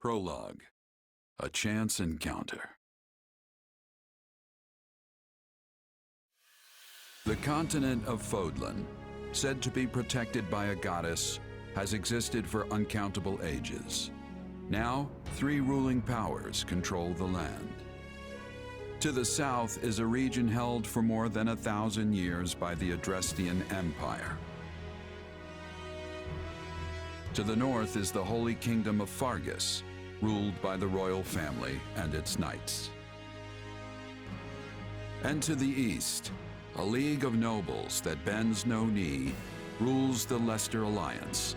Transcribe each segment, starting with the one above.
Prologue. A chance encounter. The continent of Fodlan, said to be protected by a goddess, has existed for uncountable ages. Now, 3 ruling powers control the land. To the south is a region held for more than 1,000 years by the Adrestian Empire. To the north is the Holy Kingdom of Fargus, ruled by the royal family and its knights. And to the east, a league of nobles that bends no knee rules the Leicester Alliance.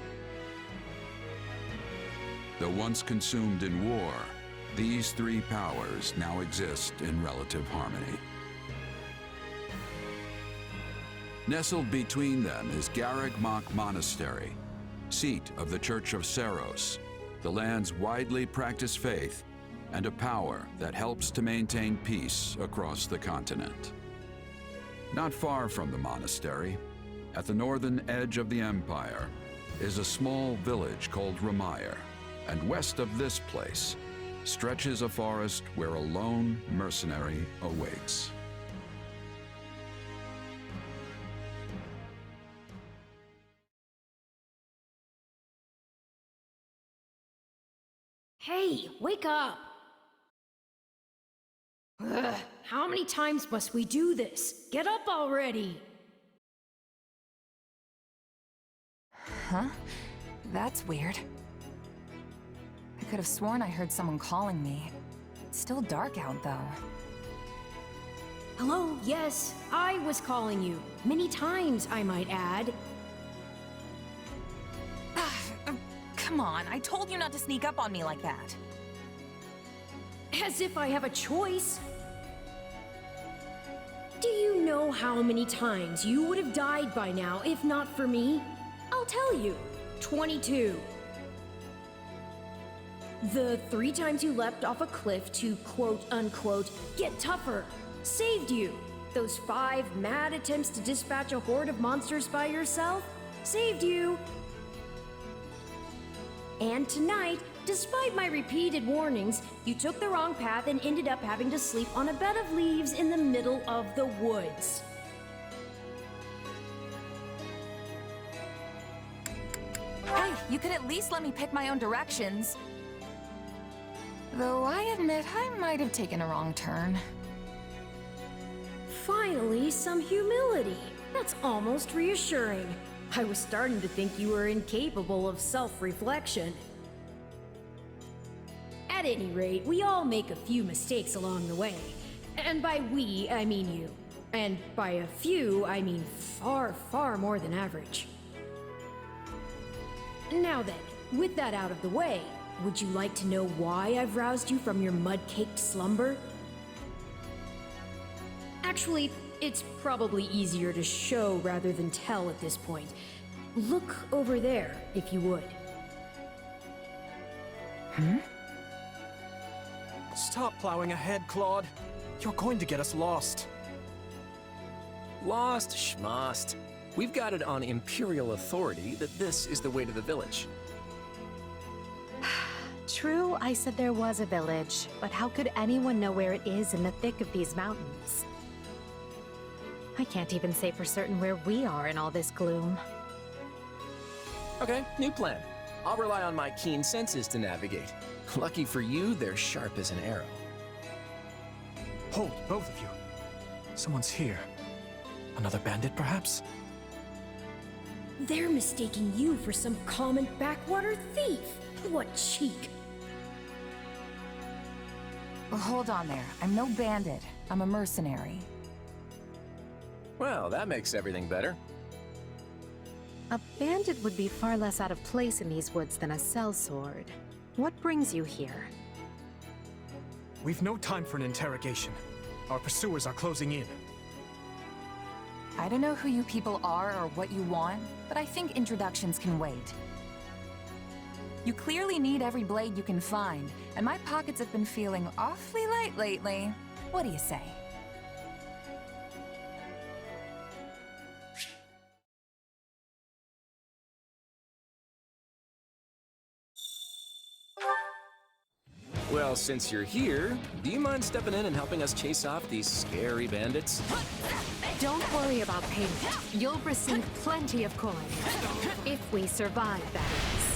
Though once consumed in war, these 3 powers now exist in relative harmony. Nestled between them is Garreg-Mach Monastery, seat of the Church of Saros, the land's widely practiced faith, and a power that helps to maintain peace across the continent. Not far from the monastery, at the northern edge of the empire, is a small village called Ramire, and west of this place stretches a forest where a lone mercenary awaits. Hey, wake up! Ugh, how many times must we do this? Get up already! Huh? That's weird. I could have sworn I heard someone calling me. It's still dark out, though. Hello, yes, I was calling you. Many times, I might add. Come on, I told you not to sneak up on me like that. As if I have a choice. Do you know how many times you would have died by now if not for me? I'll tell you. 22. The 3 times you leapt off a cliff to quote-unquote get tougher saved you. Those 5 mad attempts to dispatch a horde of monsters by yourself saved you. And tonight, despite my repeated warnings, you took the wrong path and ended up having to sleep on a bed of leaves in the middle of the woods. Hey, you could at least let me pick my own directions. Though I admit I might have taken a wrong turn. Finally, some humility. That's almost reassuring. I was starting to think you were incapable of self-reflection. At any rate, we all make a few mistakes along the way. And by we, I mean you. And by a few, I mean far, far more than average. Now then, with that out of the way, would you like to know why I've roused you from your mud-caked slumber? Actually, it's probably easier to show rather than tell at this point. Look over there, if you would. Stop plowing ahead, Claude. You're going to get us lost. Lost schmost. We've got it on Imperial authority that this is the way to the village. True, I said there was a village, but how could anyone know where it is in the thick of these mountains? I can't even say for certain where we are in all this gloom. Okay, new plan. I'll rely on my keen senses to navigate. Lucky for you, they're sharp as an arrow. Hold, both of you. Someone's here. Another bandit, perhaps? They're mistaking you for some common backwater thief. What cheek. Well, hold on there. I'm no bandit. I'm a mercenary. Well, that makes everything better. A bandit would be far less out of place in these woods than a sellsword. What brings you here? We've no time for an interrogation. Our pursuers are closing in. I don't know who you people are or what you want, but I think introductions can wait. You clearly need every blade you can find, and my pockets have been feeling awfully light lately. What do you say? Well, since you're here, do you mind stepping in and helping us chase off these scary bandits? Don't worry about payment. You'll receive plenty of coin. If we survive, that is.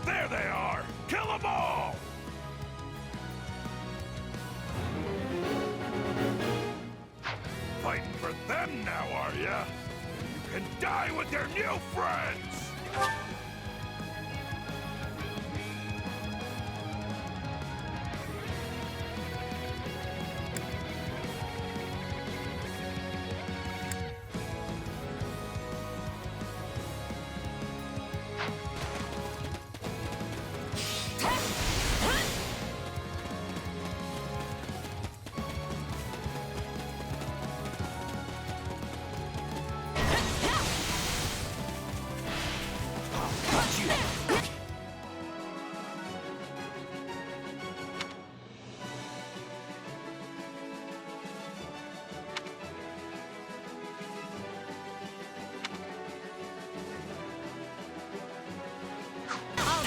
There they are! Kill them all! Fighting for them now, are ya? You can die with your new friends!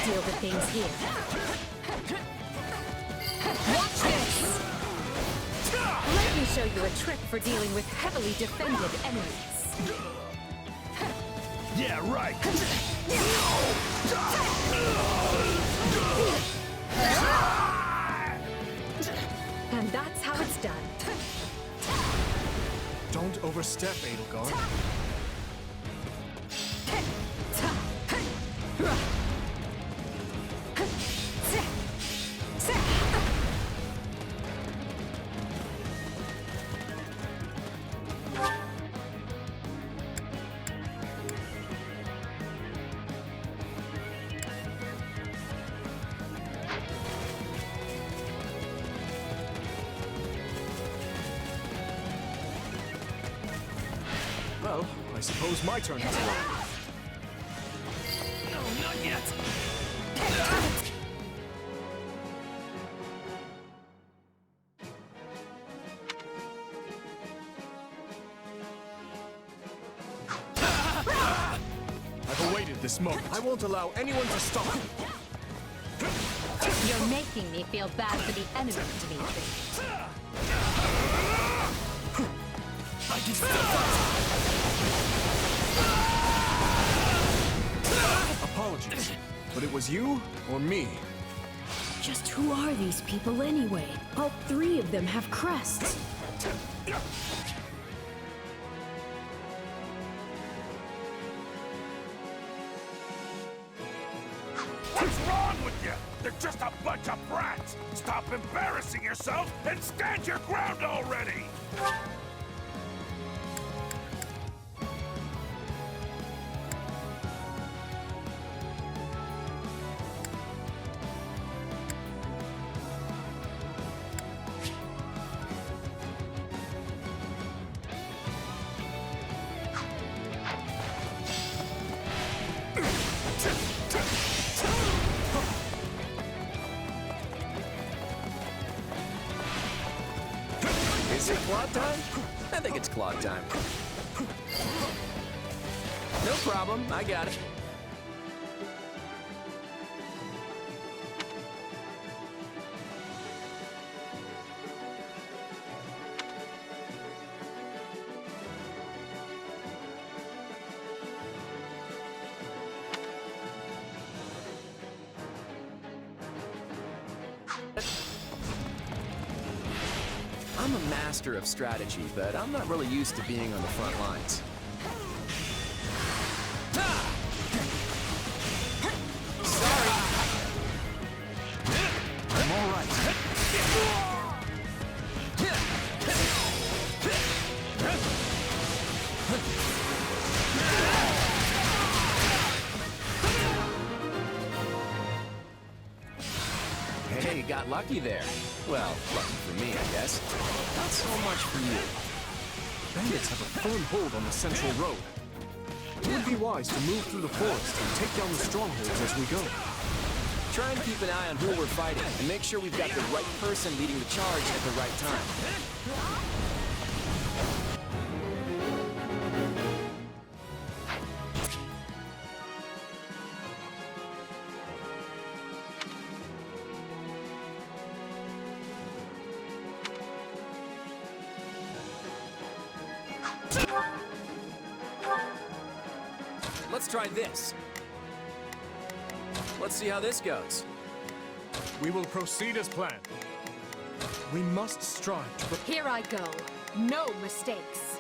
Deal with things here. Watch this! Let me show you a trick for dealing with heavily defended enemies. Yeah, right! And that's how it's done. Don't overstep, Edelgard. Well, I suppose my turn has arrived. No, not yet! I've awaited this moment. I won't allow anyone to stop me. You're making me feel bad for the enemy, Dimitri. I can still fight! Apologies, but it was you or me. Just who are these people anyway? All three of them have crests. What's wrong with you? They're just a bunch of brats! Stop embarrassing yourself and stand your ground already! Is it Claude time? I think it's Claude time. No problem, I got it. I'm a master of strategy, but I'm not really used to being on the front lines. Sorry. I'm all right. Hey, got lucky there. Well, lucky for me, I guess. Not so much for you. Bandits have a firm hold on the central road. It would be wise to move through the forest and take down the strongholds as we go. Try and keep an eye on who we're fighting, and make sure we've got the right person leading the charge at the right time. Let's try this. Let's see how this goes. We will proceed as planned. We must strive to... Here I go. No mistakes.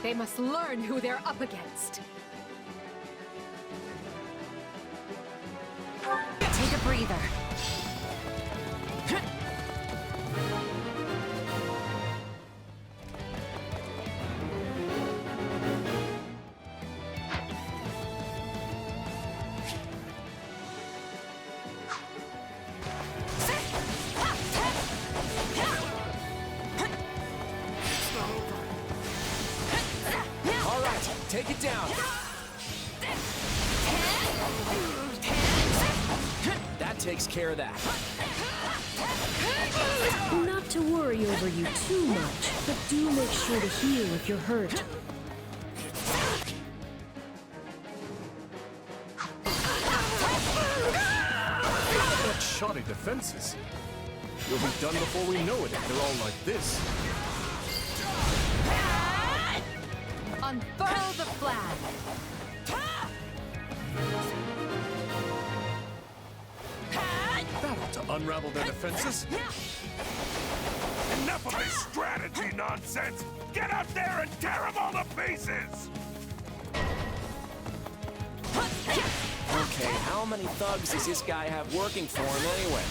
They must learn who they're up against. Take a breather. Take it down. That takes care of that. Not to worry over you too much, but do make sure to heal if you're hurt. What shoddy defenses. You'll be done before we know it if they're all like this. Unfurl the flag! That ought to unravel their defenses. Enough of this strategy nonsense! Get out there and tear them all to pieces! Okay, how many thugs does this guy have working for him anyway?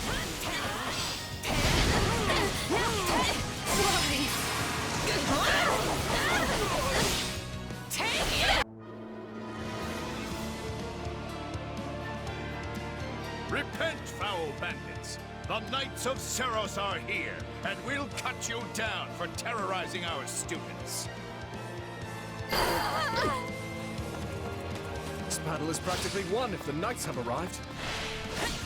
Repent, foul bandits! The Knights of Seros are here, and we'll cut you down for terrorizing our students. This battle is practically won if the knights have arrived.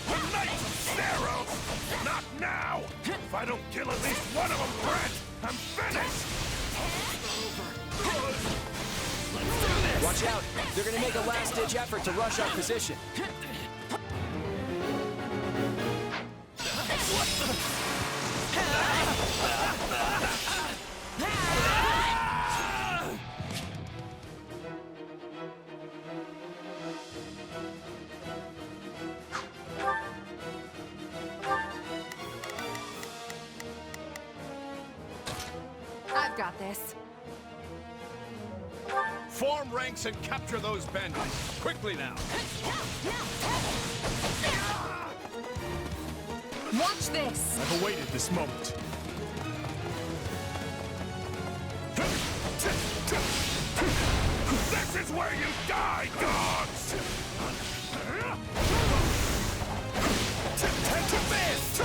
The Knights of Seros! Not now! If I don't kill at least one of them, Brent, I'm finished! Watch out! They're gonna make a last-ditch effort to rush our position. I've got this. Form ranks and capture those bandits. Quickly now. Watch this! I've awaited this moment. This is where you die, dogs! Take this!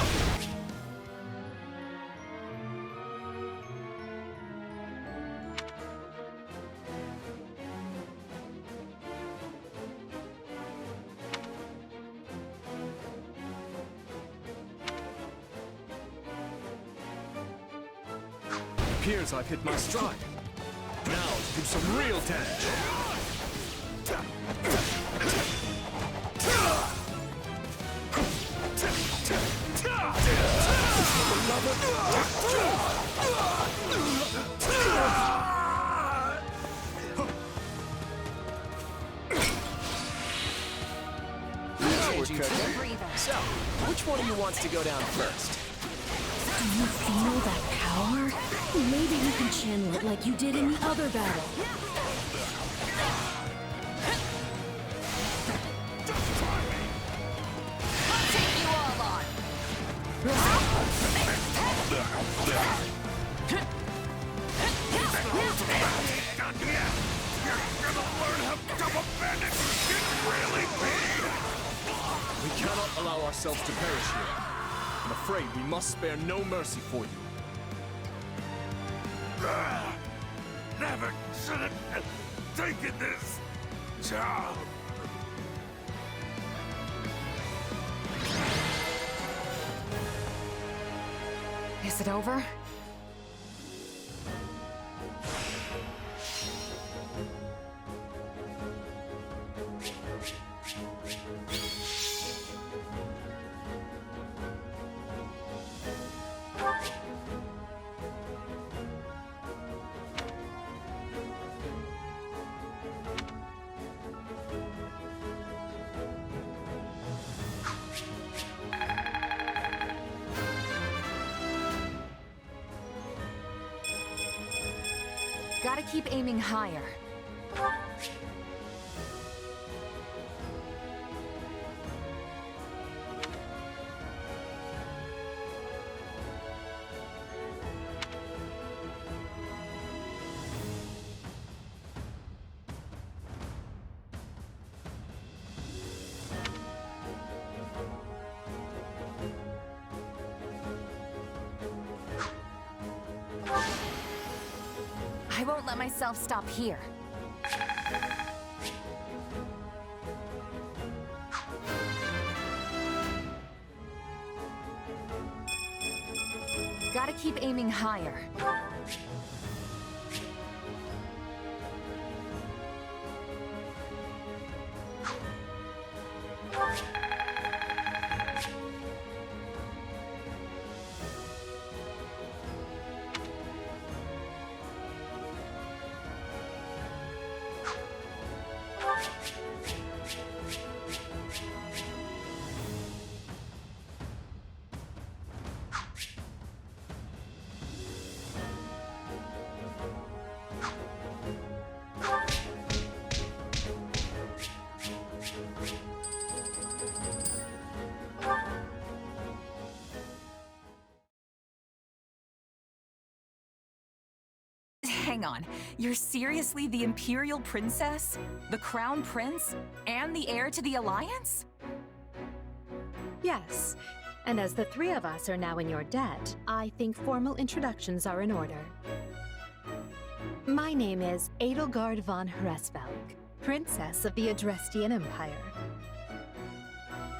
Appears I've hit my stride. Now to do some real damage. Changing to a breather. So, which one of you wants to go down first? Do you feel that power? Maybe you can channel it like you did in the other battle. I'll take you all on! You're gonna learn how tough a bandit can really be! We cannot allow ourselves to perish here. I'm afraid we must spare no mercy for you. Never should have taken this job. Is it over? Gotta keep aiming higher. I won't let myself stop here. Gotta keep aiming higher. Hang on, you're seriously the Imperial Princess? The Crown Prince? And the heir to the Alliance? Yes, and as the three of us are now in your debt, I think formal introductions are in order. My name is Edelgard von Hresvelg, Princess of the Adrestian Empire.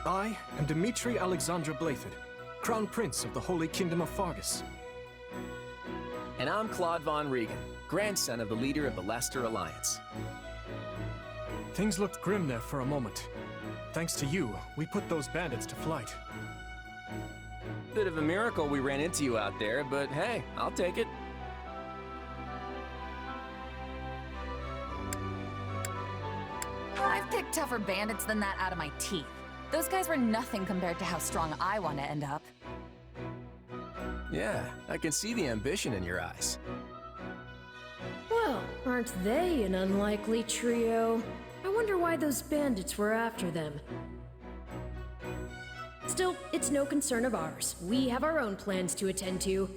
I am Dimitri Alexandra Blythed, Crown Prince of the Holy Kingdom of Fargus. And I'm Claude von Regan, grandson of the leader of the Leicester Alliance. Things looked grim there for a moment. Thanks to you, we put those bandits to flight. Bit of a miracle we ran into you out there, but hey, I'll take it. I've picked tougher bandits than that out of my teeth. Those guys were nothing compared to how strong I want to end up. Yeah, I can see the ambition in your eyes. Well, aren't they an unlikely trio? I wonder why those bandits were after them. Still, it's no concern of ours. We have our own plans to attend to.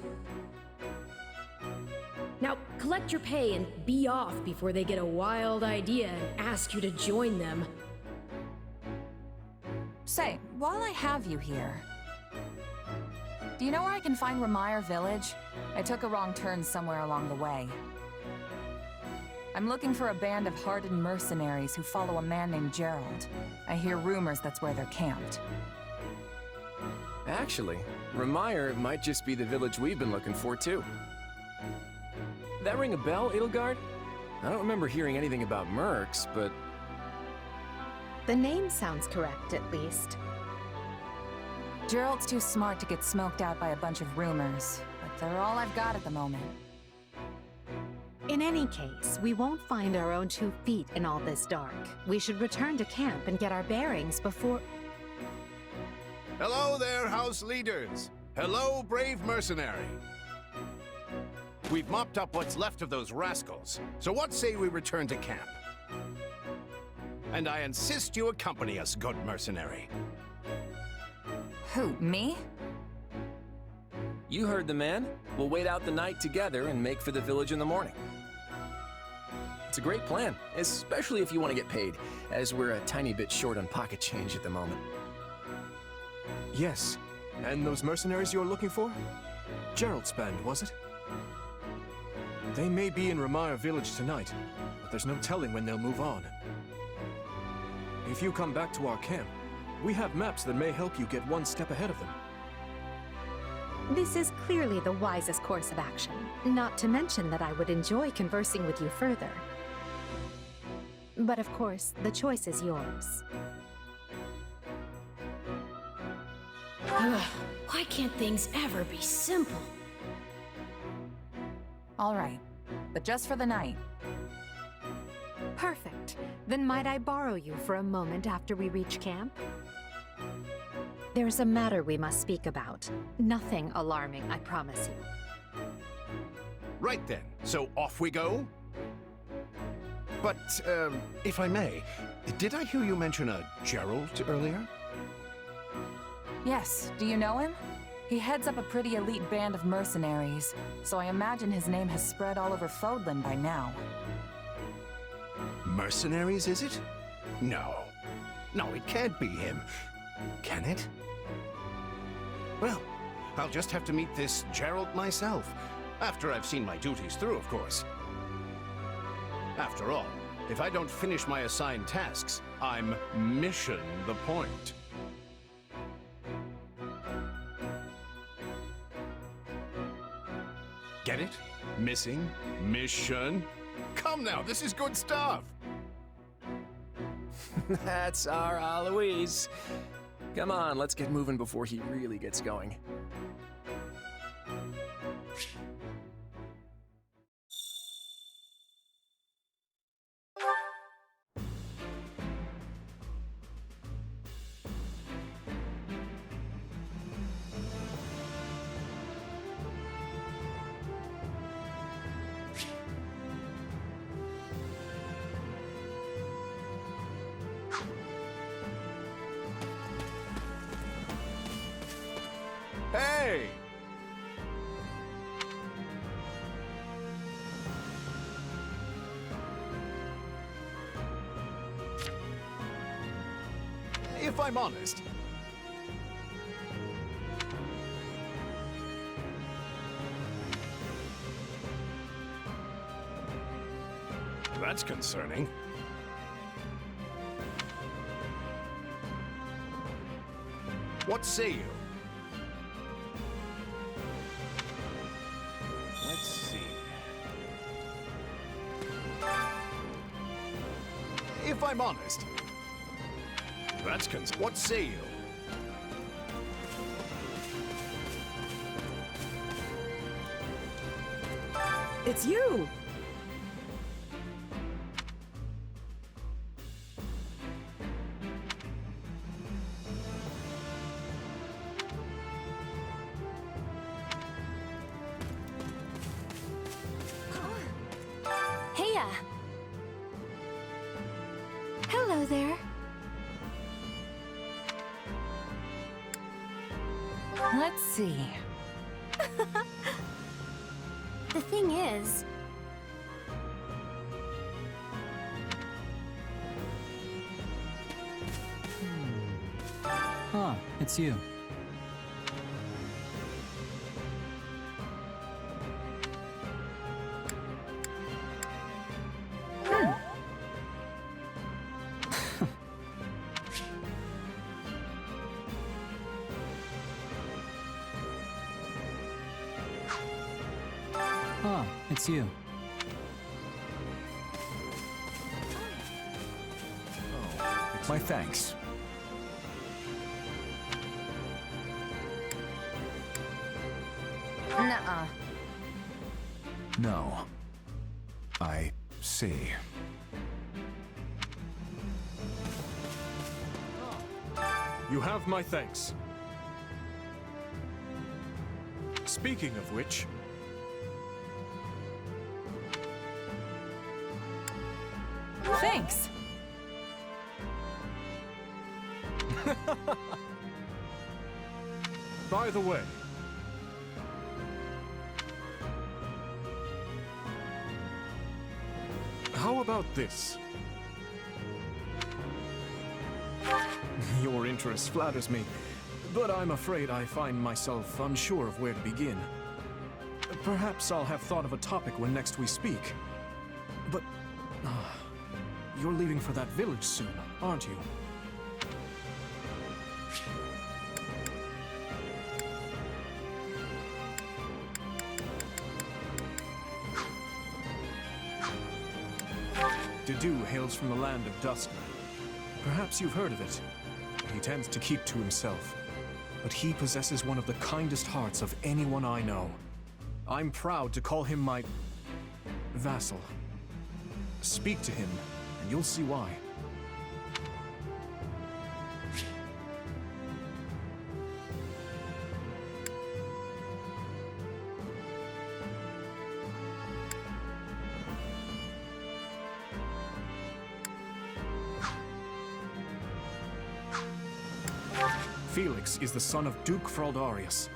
Now, collect your pay and be off before they get a wild idea and ask you to join them. Say, while I have you here, do you know where I can find Remire Village? I took a wrong turn somewhere along the way. I'm looking for a band of hardened mercenaries who follow a man named Gerald. I hear rumors that's where they're camped. Actually, Remire might just be the village we've been looking for, too. That ring a bell, Edelgard? I don't remember hearing anything about mercs, but... The name sounds correct, at least. Gerald's too smart to get smoked out by a bunch of rumors, but they're all I've got at the moment. In any case, we won't find our own 2 feet in all this dark. We should return to camp and get our bearings before... Hello there, house leaders. Hello, brave mercenary. We've mopped up what's left of those rascals, so what say we return to camp? And I insist you accompany us, good mercenary. Who, me? You heard the man. We'll wait out the night together and make for the village in the morning. It's a great plan, especially if you want to get paid, as we're a tiny bit short on pocket change at the moment. Yes. And those mercenaries you're looking for? Gerald's band, was it? They may be in Ramire village tonight, but there's no telling when they'll move on. If you come back to our camp, we have maps that may help you get one step ahead of them. This is clearly the wisest course of action, not to mention that I would enjoy conversing with you further. But of course, the choice is yours. Ugh, why can't things ever be simple? All right, but just for the night. Perfect. Then might I borrow you for a moment after we reach camp? There's a matter we must speak about. Nothing alarming, I promise you. Right then, so off we go? But, if I may, did I hear you mention a Gerald earlier? Yes, do you know him? He heads up a pretty elite band of mercenaries, so I imagine his name has spread all over Fodlan by now. Mercenaries, is it? No. No, it can't be him. Can it? Well, I'll just have to meet this Gerald myself. After I've seen my duties through, of course. After all, if I don't finish my assigned tasks, I'm mission the point. Get it? Missing? Mission? Come now, this is good stuff! That's our Aloise. Come on, let's get moving before he really gets going. Hey! If I'm honest, that's concerning. What say you? Let's see. If I'm honest, that's what say you? It's you! Heya! Hello there. Let's see. The thing is... Huh, it's you. Huh, it's you. My thanks. Nuh-uh. No. I see. You have my thanks. Speaking of which, Thanks. By the way, how about this? Your interest flatters me, but I'm afraid I find myself unsure of where to begin. Perhaps I'll have thought of a topic when next we speak. But you're leaving for that village soon, aren't you? Dedu hails from the land of Dusk. Perhaps you've heard of it. He tends to keep to himself, but he possesses one of the kindest hearts of anyone I know. I'm proud to call him my vassal. Speak to him, and you'll see why. Felix is the son of Duke Fraldarius.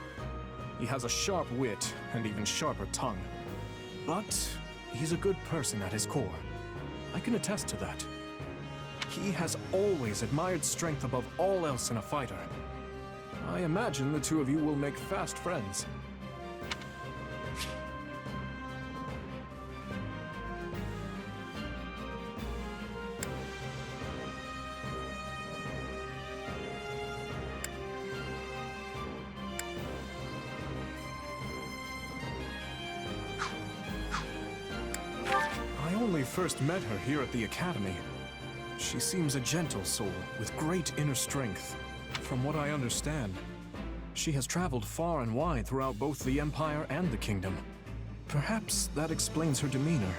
He has a sharp wit and even sharper tongue. But he's a good person at his core. I can attest to that. He has always admired strength above all else in a fighter. I imagine the two of you will make fast friends. I only first met her here at the academy. She seems a gentle soul with great inner strength. From what I understand, she has traveled far and wide throughout both the Empire and the Kingdom. Perhaps that explains her demeanor.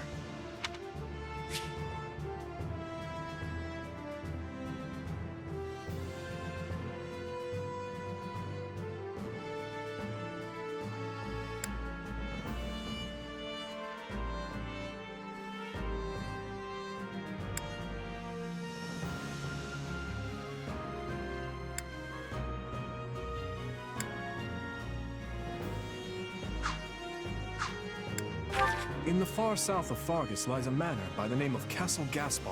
In the far south of Fargus lies a manor by the name of Castle Gaspar.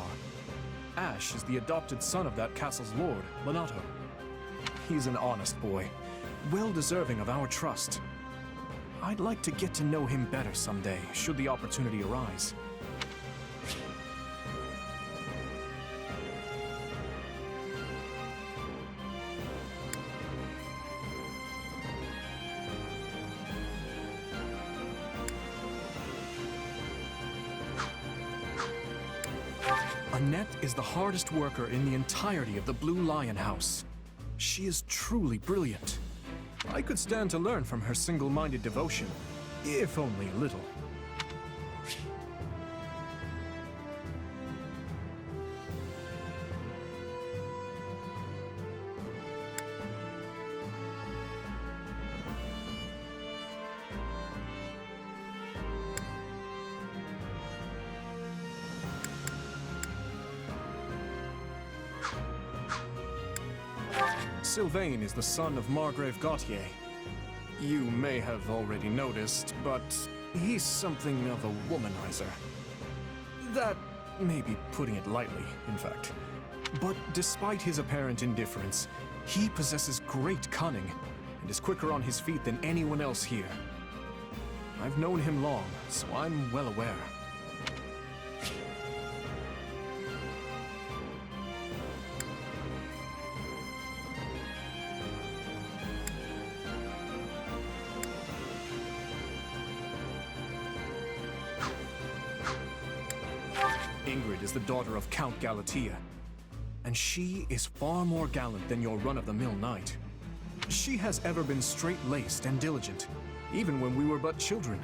Ash is the adopted son of that castle's lord, Lonato. He's an honest boy, well deserving of our trust. I'd like to get to know him better someday, should the opportunity arise. Annette is the hardest worker in the entirety of the Blue Lion House. She is truly brilliant. I could stand to learn from her single-minded devotion, if only a little. Sylvain is the son of Margrave Gautier. You may have already noticed, but he's something of a womanizer. That may be putting it lightly, in fact. But despite his apparent indifference, he possesses great cunning and is quicker on his feet than anyone else here. I've known him long, so I'm well aware. Ingrid is the daughter of Count Galatea, and she is far more gallant than your run-of-the-mill knight. She has ever been straight-laced and diligent, even when we were but children.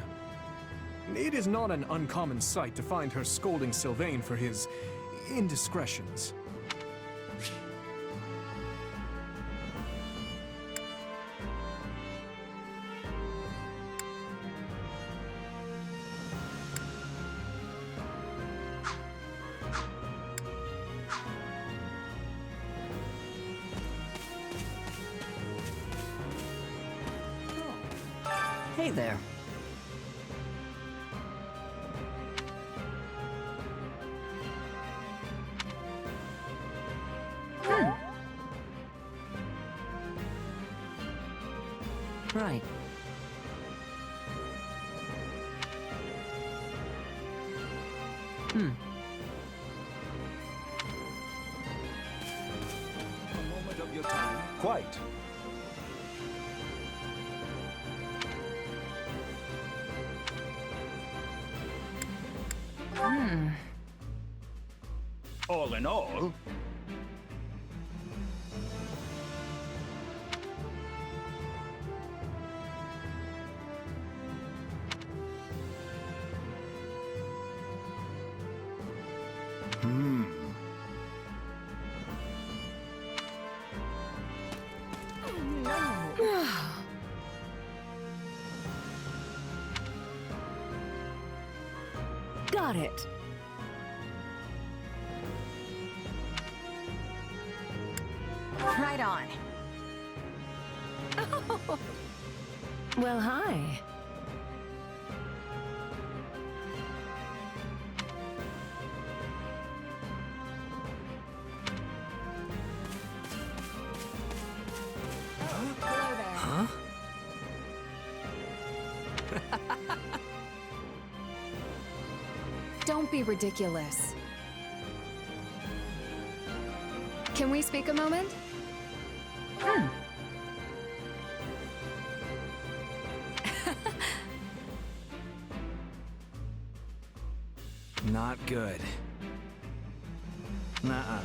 It is not an uncommon sight to find her scolding Sylvain for his indiscretions. Hey there. Right. A moment of your time. Quite. All in all, Got it. Right on. Well, hi. Don't be ridiculous. Can we speak a moment? Not good. Nuh-uh.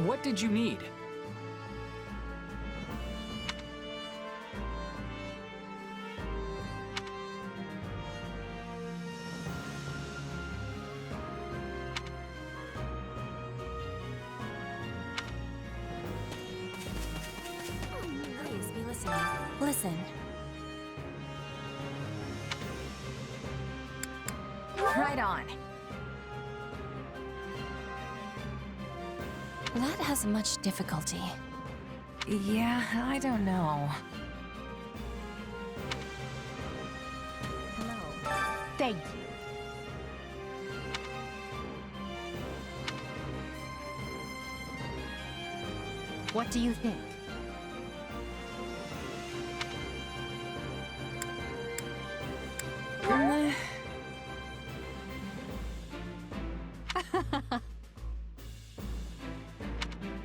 What did you need? Please be listening. Listen. Right on. That has much difficulty. Yeah, I don't know. Hello. Thank you. What do you think?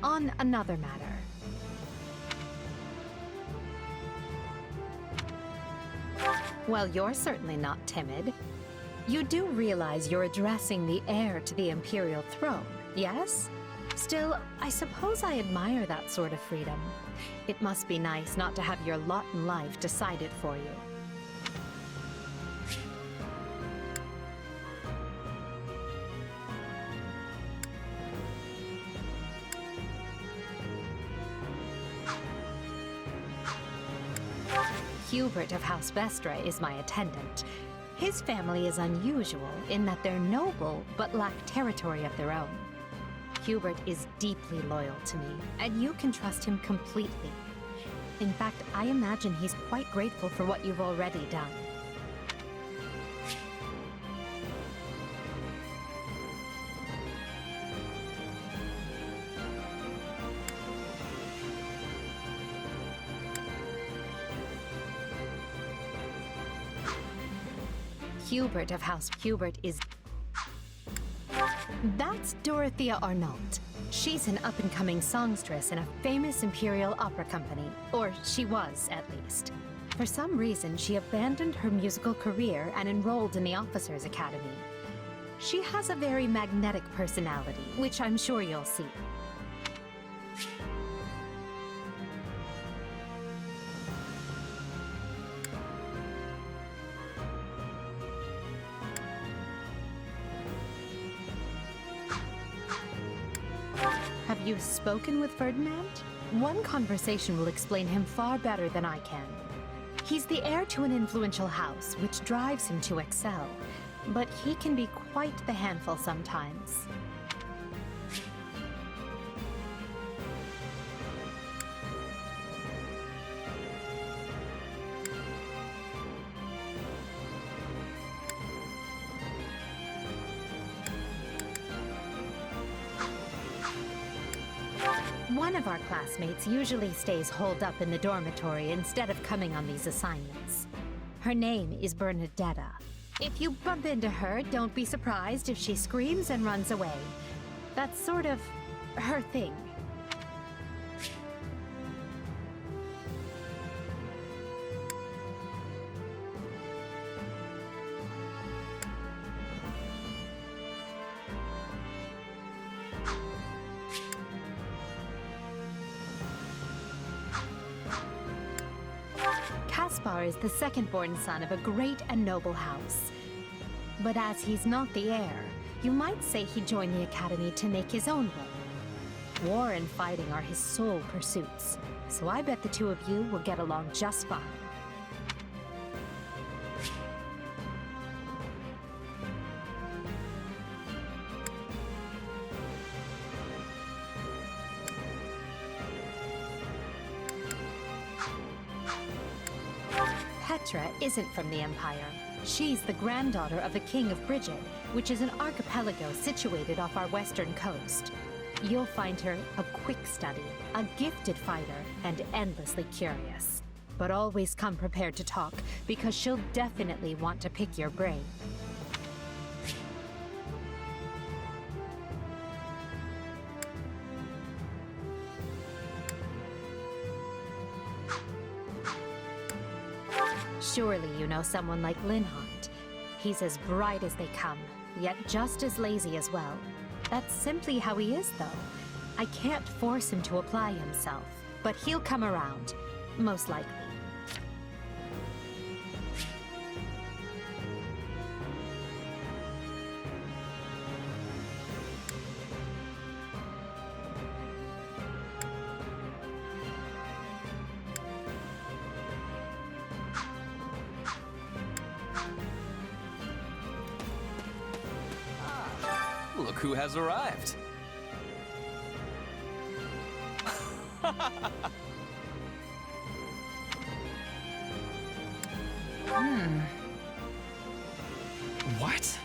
On another matter. Well, you're certainly not timid. You do realize you're addressing the heir to the Imperial throne, yes? Still, I suppose I admire that sort of freedom. It must be nice not to have your lot in life decided for you. Hubert of House Vestra is my attendant. His family is unusual in that they're noble but lack territory of their own. Hubert is deeply loyal to me, and you can trust him completely. In fact, I imagine he's quite grateful for what you've already done. Hubert of House Hubert is... That's Dorothea Arnault. She's an up-and-coming songstress in a famous Imperial opera company. Or she was, at least. For some reason, she abandoned her musical career and enrolled in the Officers' Academy. She has a very magnetic personality, which I'm sure you'll see. Have you spoken with Ferdinand? One conversation will explain him far better than I can. He's the heir to an influential house, which drives him to excel. but he can be quite the handful sometimes. One of our classmates usually stays holed up in the dormitory instead of coming on these assignments. Her name is Bernadetta. If you bump into her, don't be surprised if she screams and runs away. That's sort of her thing. Caspar is the second-born son of a great and noble house. But as he's not the heir, you might say he joined the academy to make his own way. War and fighting are his sole pursuits, so I bet the two of you will get along just fine. Petra isn't from the Empire. She's the granddaughter of the King of Brigid, which is an archipelago situated off our western coast. You'll find her a quick study, a gifted fighter, and endlessly curious. But always come prepared to talk, because she'll definitely want to pick your brain. Surely you know someone like Linhardt. He's as bright as they come, yet just as lazy as well. That's simply how he is, though. I can't force him to apply himself, but he'll come around, most likely. Look who has arrived. What?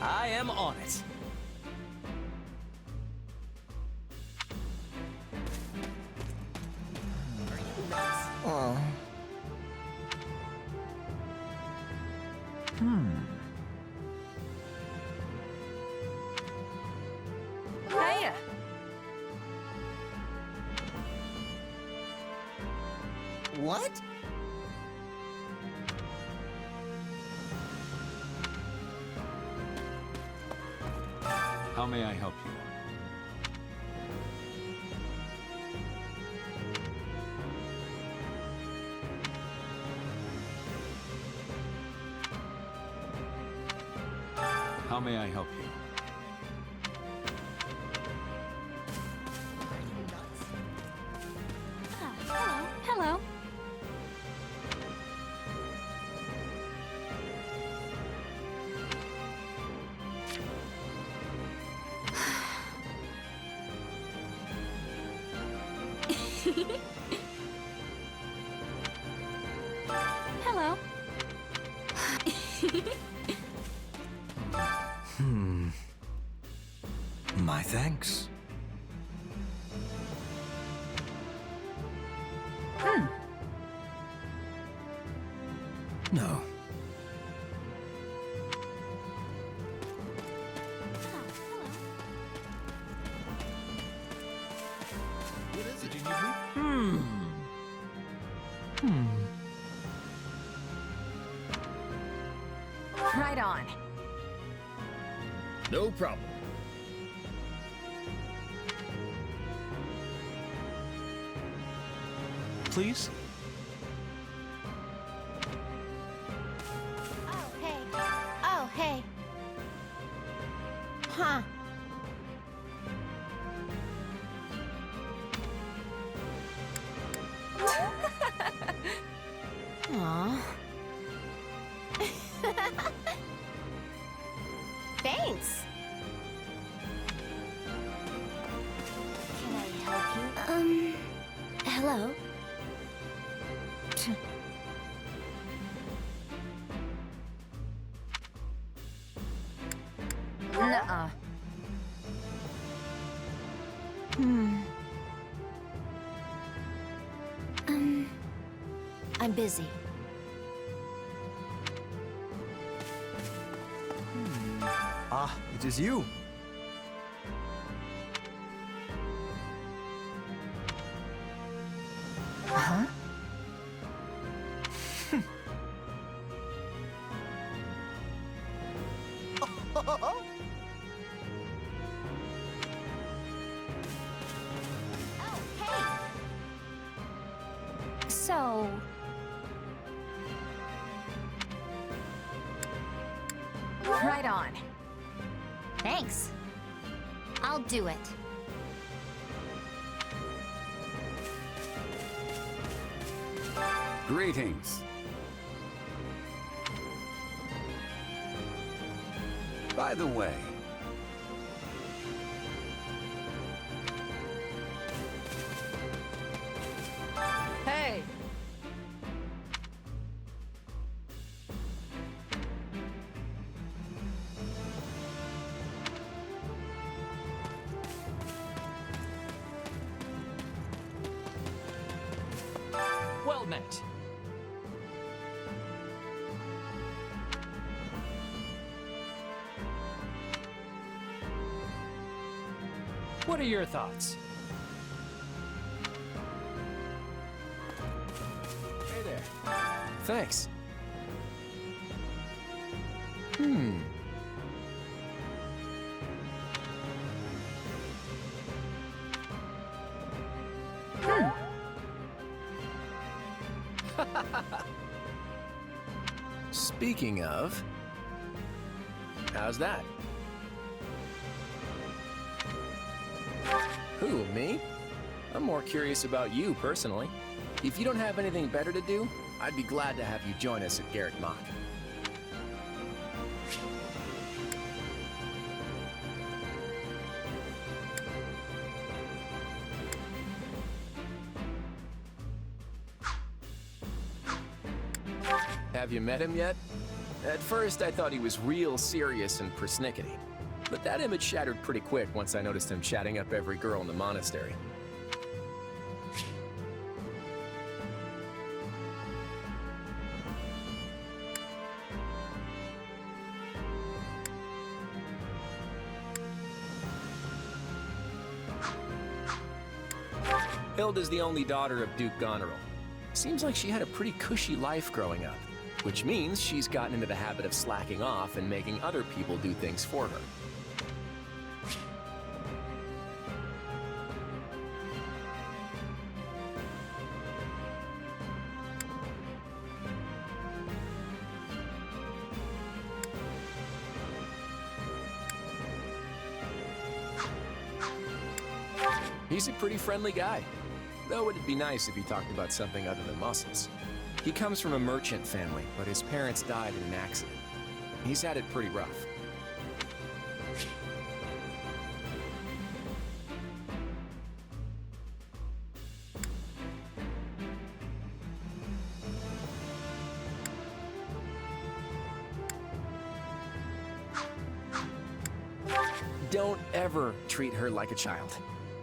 I am on it. Oh. Hiya. What? How may I help you? How may I help you? Hello. Hello. My thanks. No. What is it? Did you need me? Right on. No problem. Please? Oh, hey. Oh, hey. Huh. Aw. Hello? Nuh-uh. I'm busy. Ah, it is you. Huh? So... Right on. Thanks. I'll do it. Greetings. By the way, Hey! Well met. What are your thoughts? Hey there. Thanks. Speaking of, how's that? Who, me? I'm more curious about you, personally. If you don't have anything better to do, I'd be glad to have you join us at Garrick Mach. Have you met him yet? At first, I thought he was real serious and persnickety. But that image shattered pretty quick once I noticed him chatting up every girl in the monastery. Hilda's the only daughter of Duke Goneril. Seems like she had a pretty cushy life growing up, which means she's gotten into the habit of slacking off and making other people do things for her. He's a pretty friendly guy, though it'd be nice if he talked about something other than muscles. He comes from a merchant family, but his parents died in an accident. He's had it pretty rough. Don't ever treat her like a child.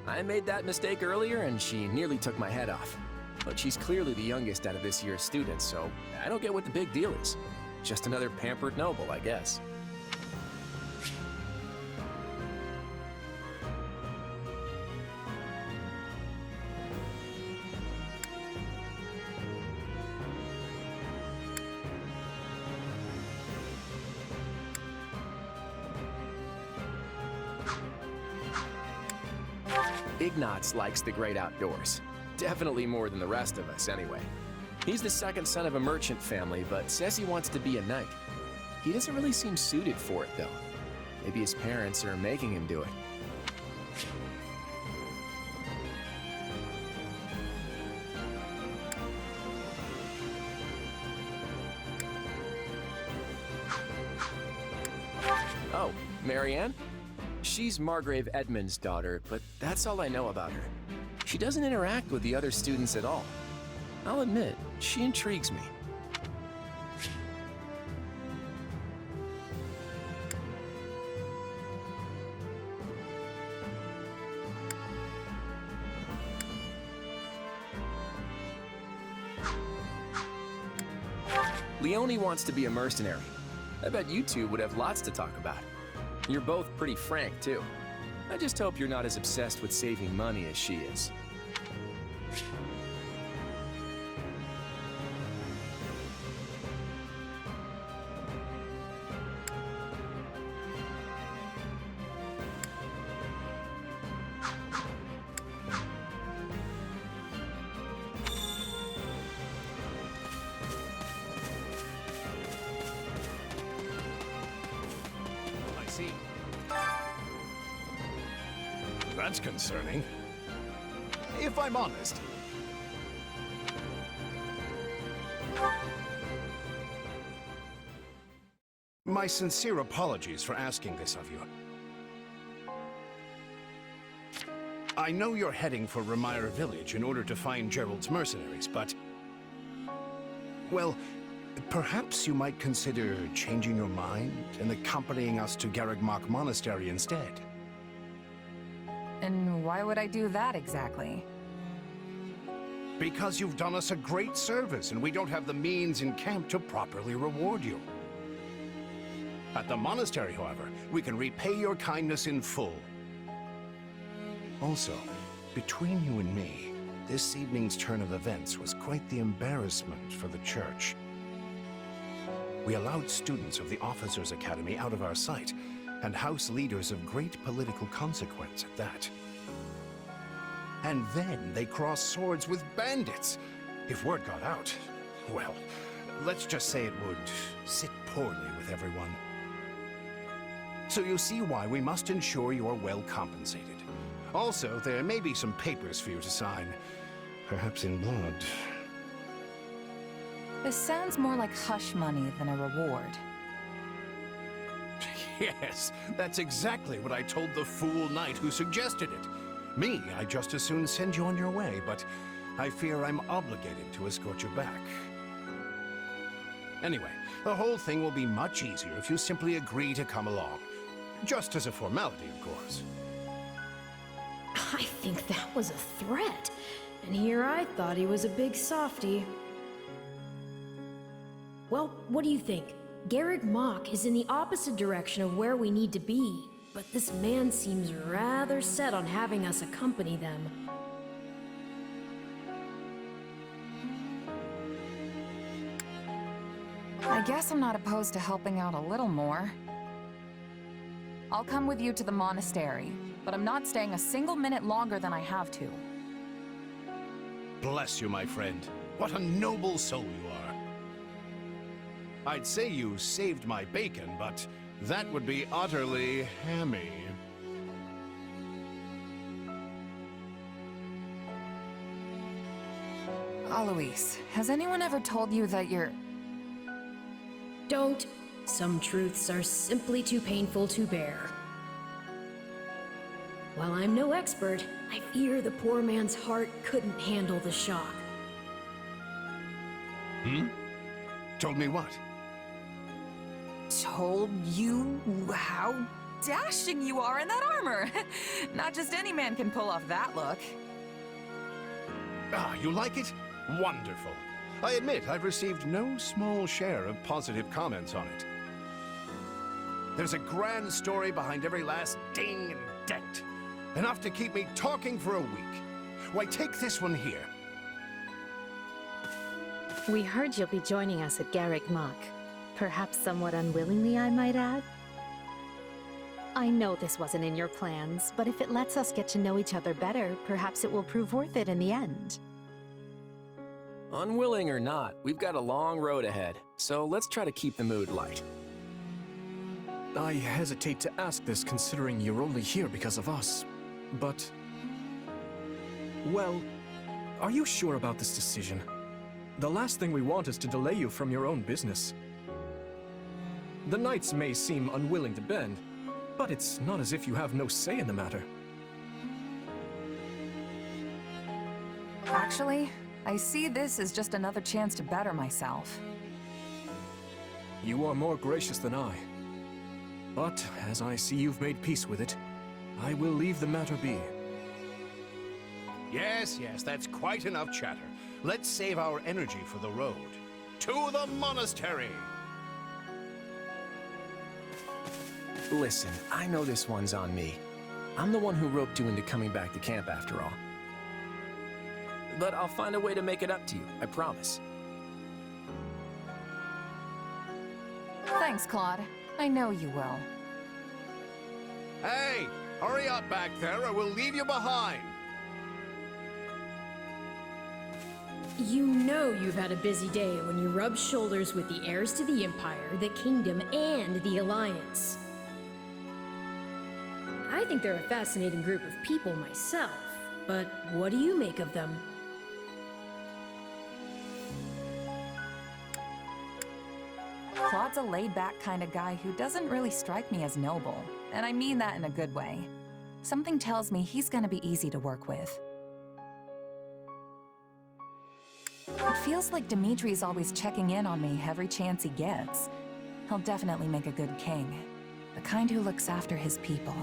I made that mistake earlier and she nearly took my head off. But she's clearly the youngest out of this year's students, so I don't get what the big deal is. Just another pampered noble, I guess. Ignatz likes the great outdoors. Definitely more than the rest of us, anyway. He's the second son of a merchant family, but says he wants to be a knight. He doesn't really seem suited for it, though. Maybe his parents are making him do it. Oh, Marianne? She's Margrave Edmund's daughter, but that's all I know about her. She doesn't interact with the other students at all. I'll admit, she intrigues me. Leone wants to be a mercenary. I bet you two would have lots to talk about. You're both pretty frank, too. I just hope you're not as obsessed with saving money as she is. That's concerning. If I'm honest. My sincere apologies for asking this of you. I know you're heading for Remire Village in order to find Gerald's mercenaries, but... well, perhaps you might consider changing your mind and accompanying us to Garreg Mach Monastery instead. And why would I do that exactly? Because you've done us a great service, and we don't have the means in camp to properly reward you. At the monastery, however, we can repay your kindness in full. Also, between you and me, this evening's turn of events was quite the embarrassment for the church. We allowed students of the Officers' Academy out of our sight, and house leaders of great political consequence at that. And then they crossed swords with bandits. If word got out, well, let's just say it would sit poorly with everyone. So you see why we must ensure you're well compensated. Also, there may be some papers for you to sign, perhaps in blood. This sounds more like hush money than a reward. Yes, that's exactly what I told the fool knight who suggested it. Me, I'd just as soon send you on your way, but I fear I'm obligated to escort you back. Anyway, the whole thing will be much easier if you simply agree to come along. Just as a formality, of course. I think that was a threat. And here I thought he was a big softy. Well, what do you think? Garreg Mach is in the opposite direction of where we need to be, but this man seems rather set on having us accompany them. I guess I'm not opposed to helping out a little more. I'll come with you to the monastery, but I'm not staying a single minute longer than I have to. Bless you, my friend. What a noble soul you are. I'd say you saved my bacon, but that would be utterly hammy. Alois, has anyone ever told you that you're... Don't. Some truths are simply too painful to bear. While I'm no expert, I fear the poor man's heart couldn't handle the shock. Told me what? Told you how dashing you are in that armor. Not just any man can pull off that look. Ah, you like it? Wonderful. I admit I've received no small share of positive comments on it. There's a grand story behind every last ding and dent. Enough to keep me talking for a week. Why, take this one here. We heard you'll be joining us at Garreg Mach. Perhaps somewhat unwillingly, I might add. I know this wasn't in your plans, but if it lets us get to know each other better, perhaps it will prove worth it in the end. Unwilling or not, we've got a long road ahead, so let's try to keep the mood light. I hesitate to ask this considering you're only here because of us, but... well, are you sure about this decision? The last thing we want is to delay you from your own business. The knights may seem unwilling to bend, But it's not as if you have no say in the matter. Actually, I see this as just another chance to better myself. You are more gracious than I. But as I see you've made peace with it, I will leave the matter be. Yes, that's quite enough chatter. Let's save our energy for the road. To the monastery! Listen, I know this one's on me. I'm the one who roped you into coming back to camp after all. But I'll find a way to make it up to you, I promise. Thanks, Claude. I know you will. Hey! Hurry up back there or we'll leave you behind! You know you've had a busy day when you rub shoulders with the heirs to the Empire, the Kingdom, and the Alliance. I think they're a fascinating group of people myself, but what do you make of them? Claude's a laid-back kind of guy who doesn't really strike me as noble, and I mean that in a good way. Something tells me he's gonna be easy to work with. It feels like Dimitri's always checking in on me every chance he gets. He'll definitely make a good king. The kind who looks after his people.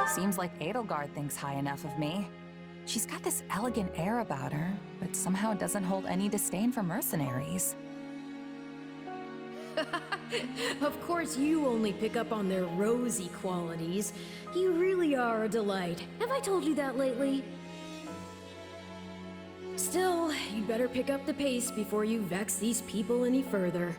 Seems like Edelgard thinks high enough of me. She's got this elegant air about her, but somehow doesn't hold any disdain for mercenaries. Of course you only pick up on their rosy qualities. You really are a delight. Have I told you that lately? Still, you'd better pick up the pace before you vex these people any further.